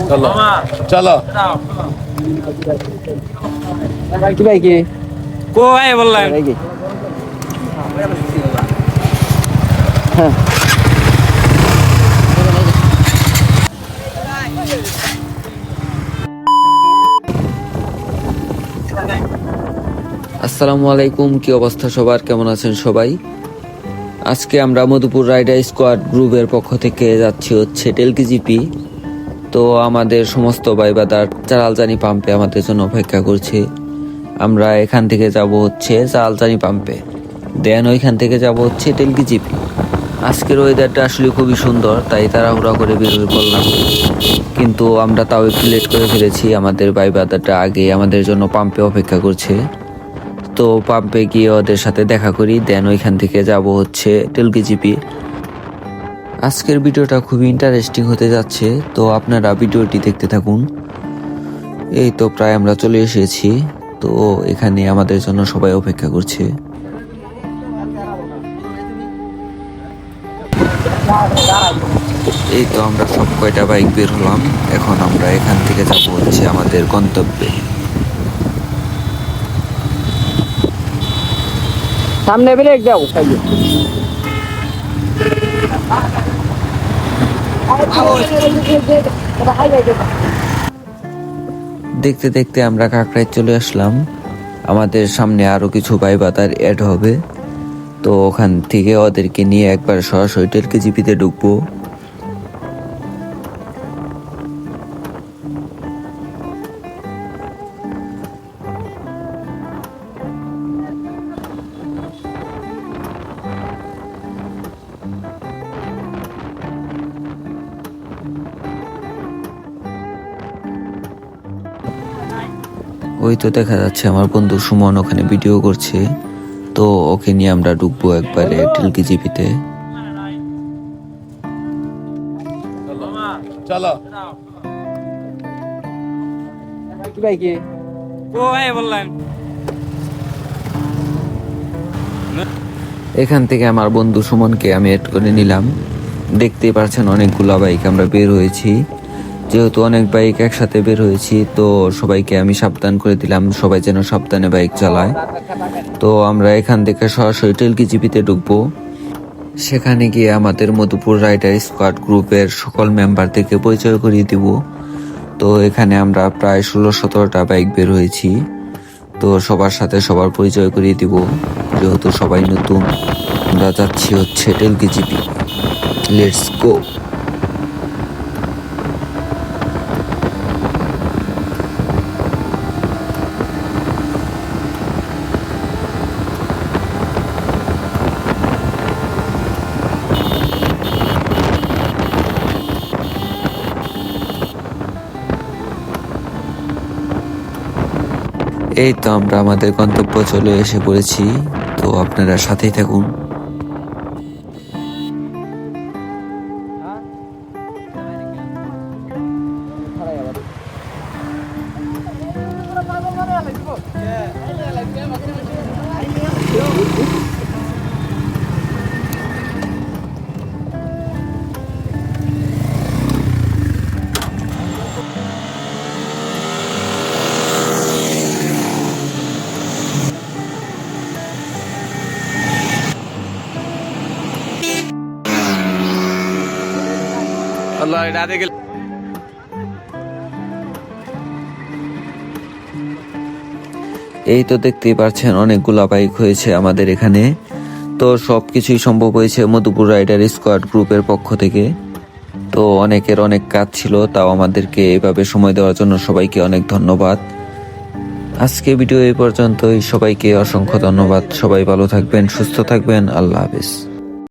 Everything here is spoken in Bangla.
চলো চলো কি ভাই কি কো ভাই বললেন ভাই কি হ্যাঁ আসসালামু আলাইকুম, কি অবস্থা সবার, কেমন আছেন সবাই? আজকে আমরা মধুপুর রাইডার স্কোয়াড গ্রুপের পক্ষ থেকে যাচ্ছি হচ্ছে টেলকিজিপি। তো আমাদের সমস্ত ভাইবাদার চারালজানি পাম্পে আমাদের জন্য অপেক্ষা করছে। আমরা এখান থেকে যাব হচ্ছে চারালজানি পাম্পে, দেন ওইখান থেকে যাব হচ্ছে টেলকিজিপি। আজকের ওয়েদারটা আসলে খুবই সুন্দর, তাই তাড়াহুড়া করে বের হয়ে পড়লাম, কিন্তু আমরা তাও একটু লেট করে ফেলেছি। আমাদের ভাইবাদারটা আগে আমাদের জন্য পাম্পে অপেক্ষা করছে। তো পাম্পে গিয়ে ওদের সাথে দেখা করি, দেন ওইখান থেকে যাব হচ্ছে টেলকিজিপি। আজকের ভিডিওটা খুবই ইন্টারেস্টিং হতে যাচ্ছে, তো আপনারা ভিডিওটি দেখতে থাকুন। এই তো প্রায় আমরা চলে এসেছি, তো এখানে আমাদের জন্য সবাই অপেক্ষা করছে। এই তো আমরা সব কয়টা বাইক বের হলাম, এখন আমরা এখান থেকে যাব হচ্ছে আমাদের গন্তব্যে। সামনে ব্রেক দাও দেখতে দেখতে আমরা কাকড়ায় চলে আসলাম। আমাদের সামনে আরো কিছু ভাইবাদার অ্যাড হবে, তো ওখান থেকে ওদেরকে নিয়ে একবার সরাসরি টেলকিজিপিতে ঢুকবো। ওই তো দেখা যাচ্ছে আমার বন্ধু সুমন ওখানে ভিডিও করছে, তো ওকে নিয়ে আমরা ঢুকবো একবারে টেলকিজিপিতে। চলো কি ভাই কি কো ভাই বললেন এখান থেকে আমার বন্ধু সুমনকে আমি এড করে নিলাম। দেখতেই পারছেন অনেকগুলা বাইক আমরা বের হয়েছি। যেহেতু অনেক বাইক একসাথে বের হয়েছি, তো সবাইকে আমি সাবধান করে দিলাম, সবাই যেন সাবধানে বাইক চালায়। তো আমরা এখান থেকে সরাসরি টেলকিজিপিতে ঢুকবো। সেখানে গিয়ে আমাদের মধুপুর রাইডার স্কোয়াড গ্রুপের সকল মেম্বারদেরকে পরিচয় করিয়ে দিব। তো এখানে আমরা প্রায় 16-17টা বাইক বের হয়েছি, তো সবার সাথে সবার পরিচয় করিয়ে দিব। যেহেতু সবাই নতুন, আমরা যাচ্ছি হচ্ছে টেলকিজিপি। Let's go. এই তো আমরা আমাদের গন্তব্য চলে এসে পড়েছি, তো আপনারা সাথেই থাকুন। আল্লাহ রাতে গেল এই তো দেখতেই পাচ্ছেন অনেকগুলা বাইক হয়েছে আমাদের এখানে। তো সবকিছুই সম্ভব হয়েছে মধুপুর রাইডার স্কোয়াড গ্রুপের পক্ষ থেকে। তো অনেকের অনেক কাজ ছিল, তাও আমাদেরকে এইভাবে সময় দেওয়ার জন্য সবাইকে অনেক ধন্যবাদ। আজকে ভিডিও এই পর্যন্তই, সবাইকে অসংখ্য ধন্যবাদ। সবাই ভালো থাকবেন, সুস্থ থাকবেন, আল্লাহ হাফেজ।